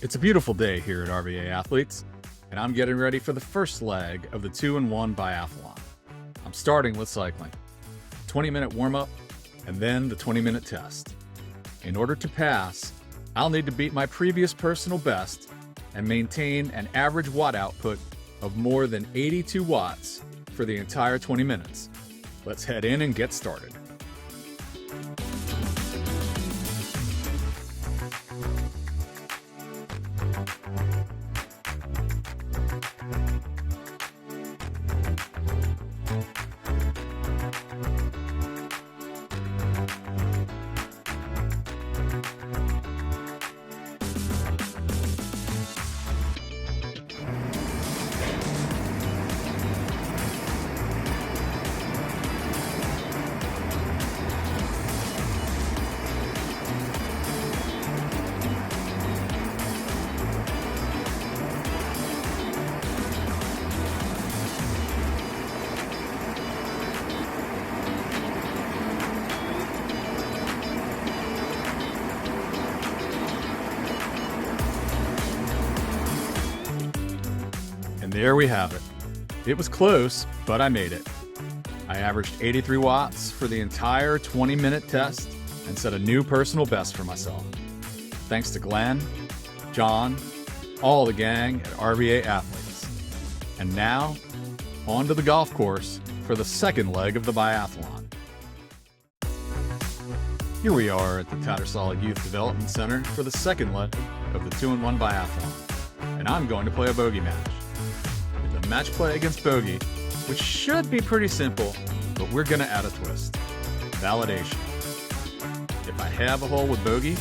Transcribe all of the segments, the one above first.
It's a beautiful day here at RVA Athletes, and I'm getting ready for the first leg of the 2-in-1 Biathlon. I'm starting with cycling, 20-minute warm-up, and then the 20-minute test. In order to pass, I'll need to beat my previous personal best and maintain an average watt output of more than 82 watts for the entire 20 minutes. Let's head in and get started. And there we have it. It was close, but I made it. I averaged 83 watts for the entire 20-minute test and set a new personal best for myself. Thanks to Glenn, John, all the gang at RVA Athletes. And now, on to the golf course for the second leg of the biathlon. Here we are at the Tattersall Youth Development Center for the second leg of the 2-in-1 biathlon, and I'm going to play a bogey match. It's a match play against bogey, which should be pretty simple, but we're gonna add a twist. Validation. If I have a hole with bogey,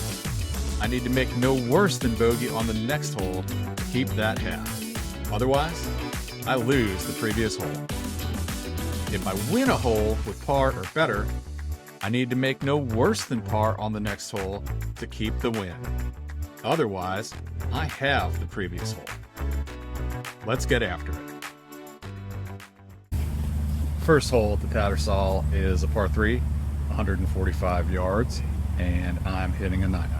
I need to make no worse than bogey on the next hole to keep that half. Otherwise, I lose the previous hole. If I win a hole with par or better, I need to make no worse than par on the next hole to keep the win. Otherwise, I have the previous hole. Let's get after it. First hole at the Tattersall is a par 3, 145 yards, and I'm hitting a 9-iron.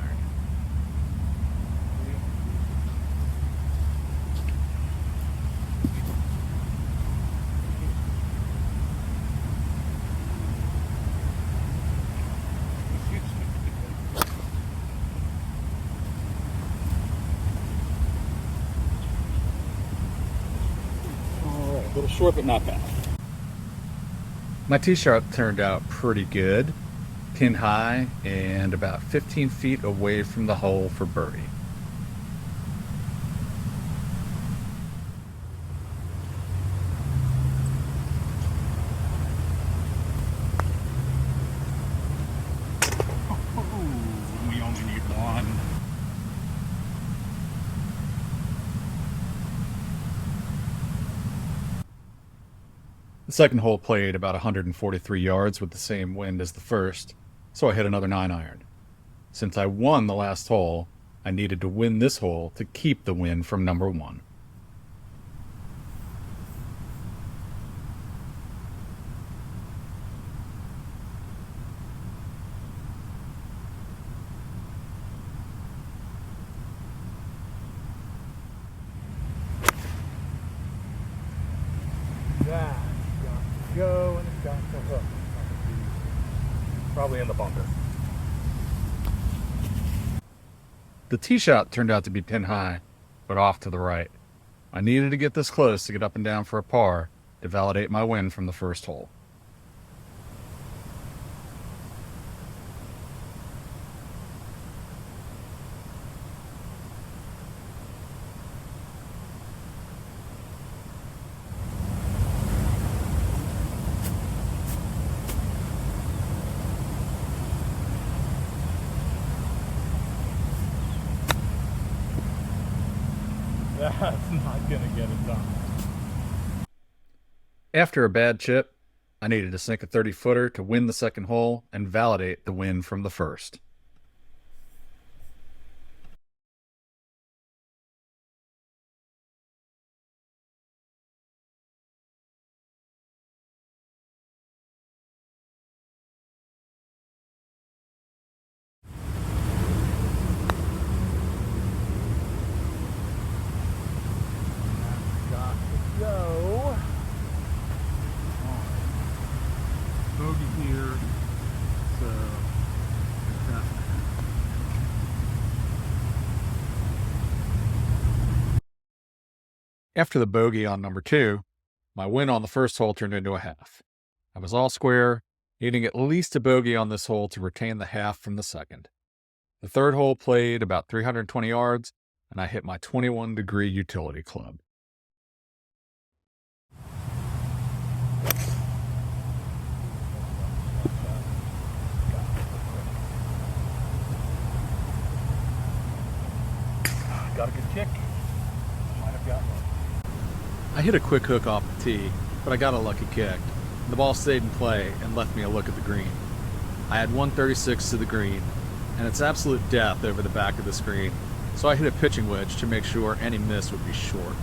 A little short, but not bad. My tee shot turned out pretty good, pin high and about 15 feet away from the hole for birdie. We only need one. The second hole played about 143 yards with the same wind as the first, so I hit another 9-iron. Since I won the last hole, I needed to win this hole to keep the win from number 1. That's got to go and it's got to hook. Probably in the bunker. The tee shot turned out to be pin high, but off to the right. I needed to get this close to get up and down for a par to validate my win from the first hole. That's not gonna get it done. After a bad chip, I needed to sink a 30-footer to win the second hole and validate the win from the first. After the bogey on number 2, my win on the first hole turned into a half. I was all square, needing at least a bogey on this hole to retain the half from the second. The third hole played about 320 yards, and I hit my 21-degree utility club. Got a good kick. Might have gotten one. I hit a quick hook off the tee, but I got a lucky kick. The ball stayed in play and left me a look at the green. I had 136 to the green, and it's absolute death over the back of the screen, so I hit a pitching wedge to make sure any miss would be short.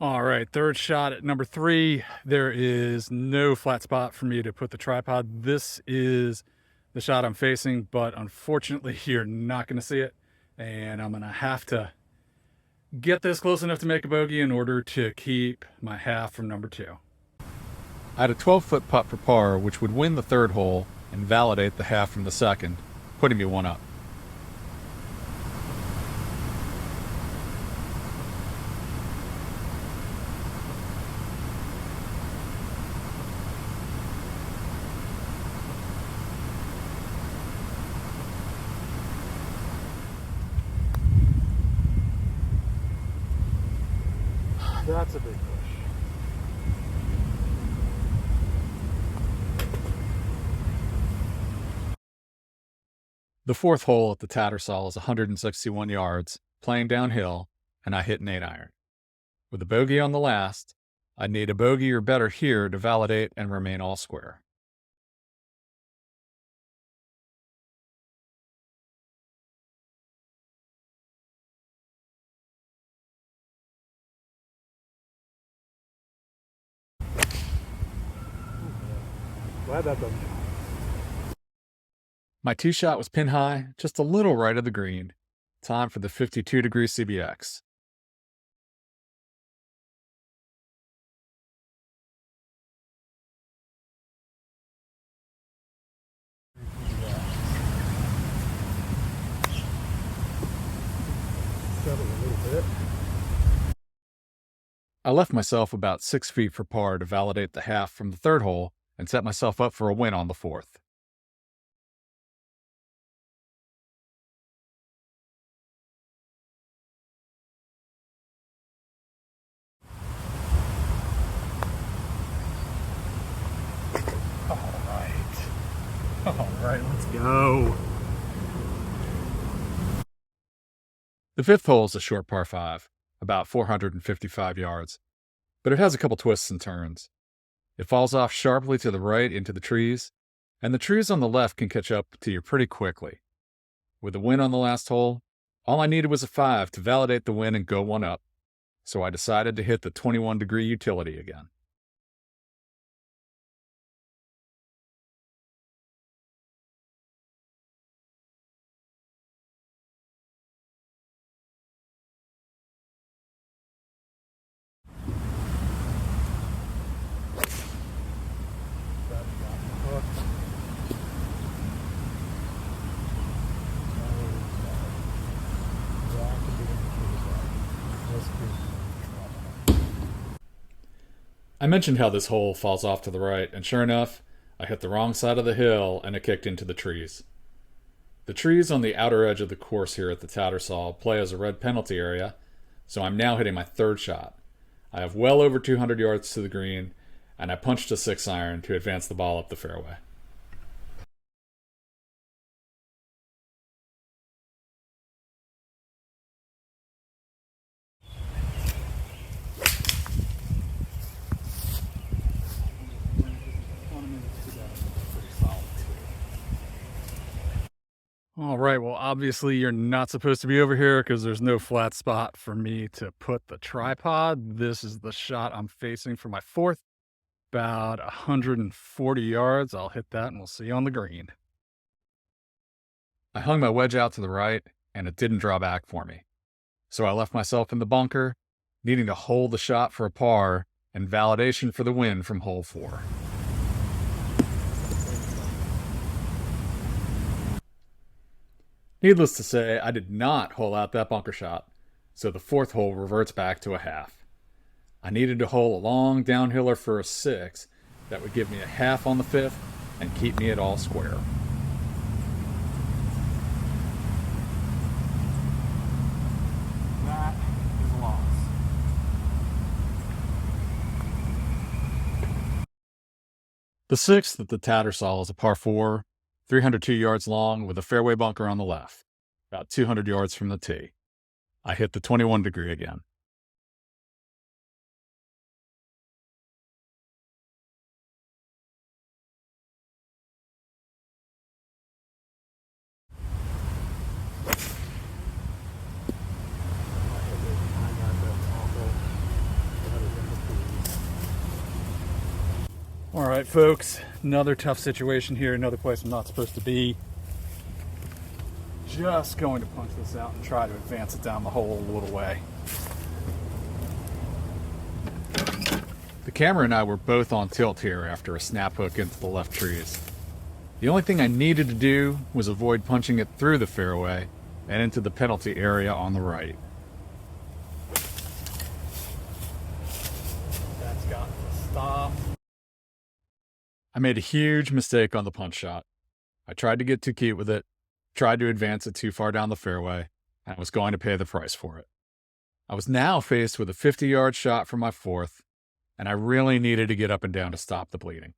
All right, third shot at number 3. There is no flat spot for me to put the tripod. This is the shot I'm facing, but unfortunately you're not going to see it. And I'm going to have to get this close enough to make a bogey in order to keep my half from number 2. I had a 12-foot putt for par, which would win the third hole and validate the half from the second, putting me one up. That's a big push. The fourth hole at the Tattersall is 161 yards, playing downhill, and I hit an 8-iron. With a bogey on the last, I'd need a bogey or better here to validate and remain all square. Glad that doesn't count. My tee shot was pin high, just a little right of the green. Time for the 52-degree CBX. Settle a little bit. I left myself about 6 feet for par to validate the half from the third hole and set myself up for a win on the fourth. All right, let's go. The fifth hole is a short par 5, about 455 yards, but it has a couple twists and turns. It falls off sharply to the right into the trees, and the trees on the left can catch up to you pretty quickly. With a win on the last hole, all I needed was a 5 to validate the win and go one up, so I decided to hit the 21-degree utility again. I mentioned how this hole falls off to the right, and sure enough, I hit the wrong side of the hill and it kicked into the trees. The trees on the outer edge of the course here at the Tattersall play as a red penalty area, so I'm now hitting my third shot. I have well over 200 yards to the green, and I punched a 6-iron to advance the ball up the fairway. All right, well, obviously you're not supposed to be over here because there's no flat spot for me to put the tripod. This is the shot I'm facing for my fourth, about 140 yards. I'll hit that and we'll see you on the green. I hung my wedge out to the right and it didn't draw back for me. So I left myself in the bunker, needing to hold the shot for a par and validation for the win from hole 4. Needless to say, I did not hole out that bunker shot, so the fourth hole reverts back to a half. I needed to hole a long downhiller for a 6 that would give me a half on the 5th and keep me at all square. That is a loss. The 6th at the Tattersall is a par 4, 302 yards long with a fairway bunker on the left, about 200 yards from the tee. I hit the 21 degree again. All right, folks, another tough situation here, another place I'm not supposed to be. Just going to punch this out and try to advance it down the hole a little way. The camera and I were both on tilt here after a snap hook into the left trees. The only thing I needed to do was avoid punching it through the fairway and into the penalty area on the right. That's got to stop. I made a huge mistake on the punch shot. I tried to get too cute with it, tried to advance it too far down the fairway, and was going to pay the price for it. I was now faced with a 50-yard shot for my 4th, and I really needed to get up and down to stop the bleeding.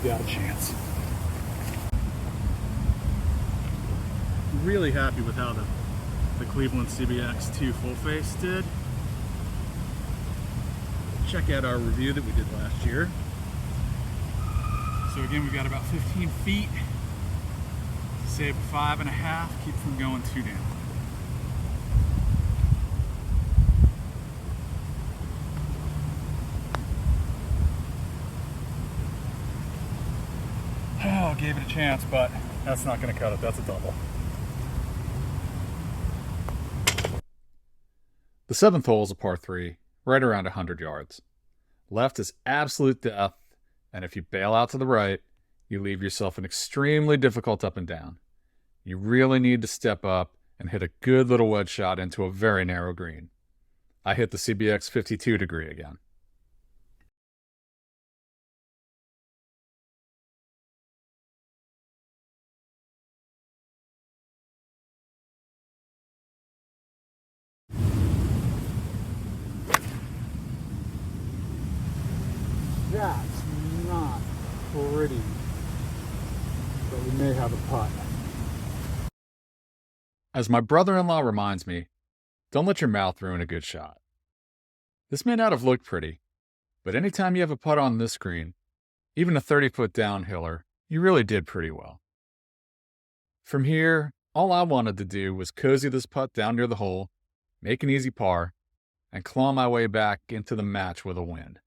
You got a chance. Really happy with how the Cleveland CBX 2 full face did. Check out our review that we did last year. So again, we've got about 15 feet to save 5.5, keep from going too down. Oh, gave it a chance, but that's not going to cut it. That's a double. The 7th hole is a par 3, right around 100 yards. Left is absolute death, and if you bail out to the right, you leave yourself an extremely difficult up and down. You really need to step up and hit a good little wedge shot into a very narrow green. I hit the CBX 52 degree again. That's not pretty, but we may have a putt. As my brother-in-law reminds me, don't let your mouth ruin a good shot. This may not have looked pretty, but anytime you have a putt on this green, even a 30-foot downhiller, you really did pretty well. From here, all I wanted to do was cozy this putt down near the hole, make an easy par, and claw my way back into the match with a win.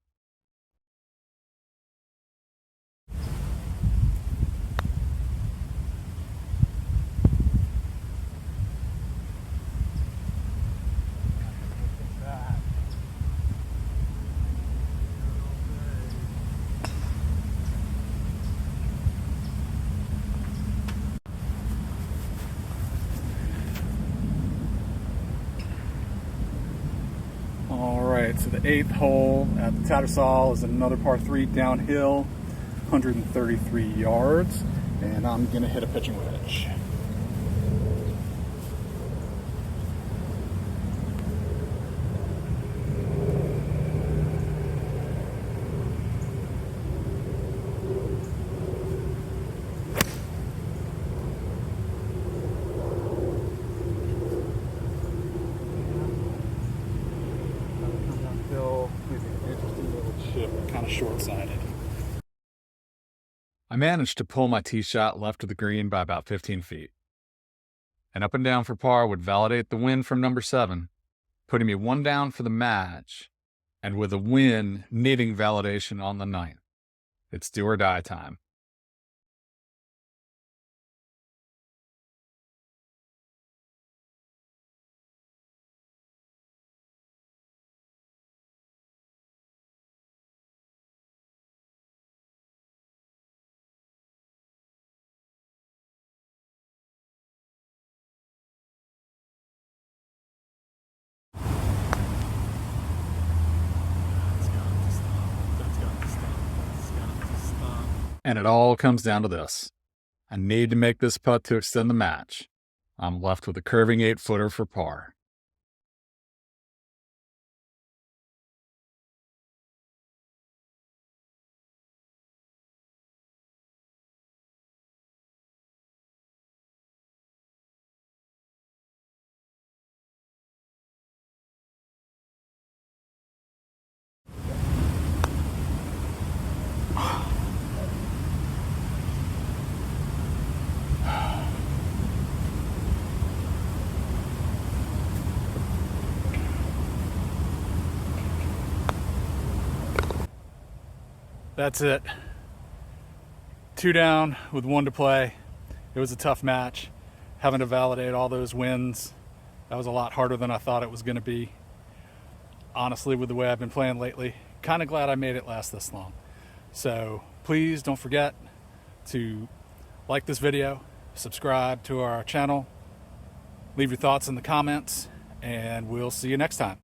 Alright, so the 8th hole at the Tattersall is another par 3 downhill, 133 yards, and I'm going to hit a pitching wedge. short-sided. I managed to pull my tee shot left of the green by about 15 feet. And up and down for par would validate the win from number 7, putting me 1 down for the match, and with a win needing validation on the 9th. It's do or die time. And it all comes down to this. I need to make this putt to extend the match. I'm left with a curving 8-footer for par. That's it. 2 down with 1 to play. It was a tough match. Having to validate all those wins, that was a lot harder than I thought it was going to be. Honestly, with the way I've been playing lately, kind of glad I made it last this long. So please don't forget to like this video, subscribe to our channel, leave your thoughts in the comments, and we'll see you next time.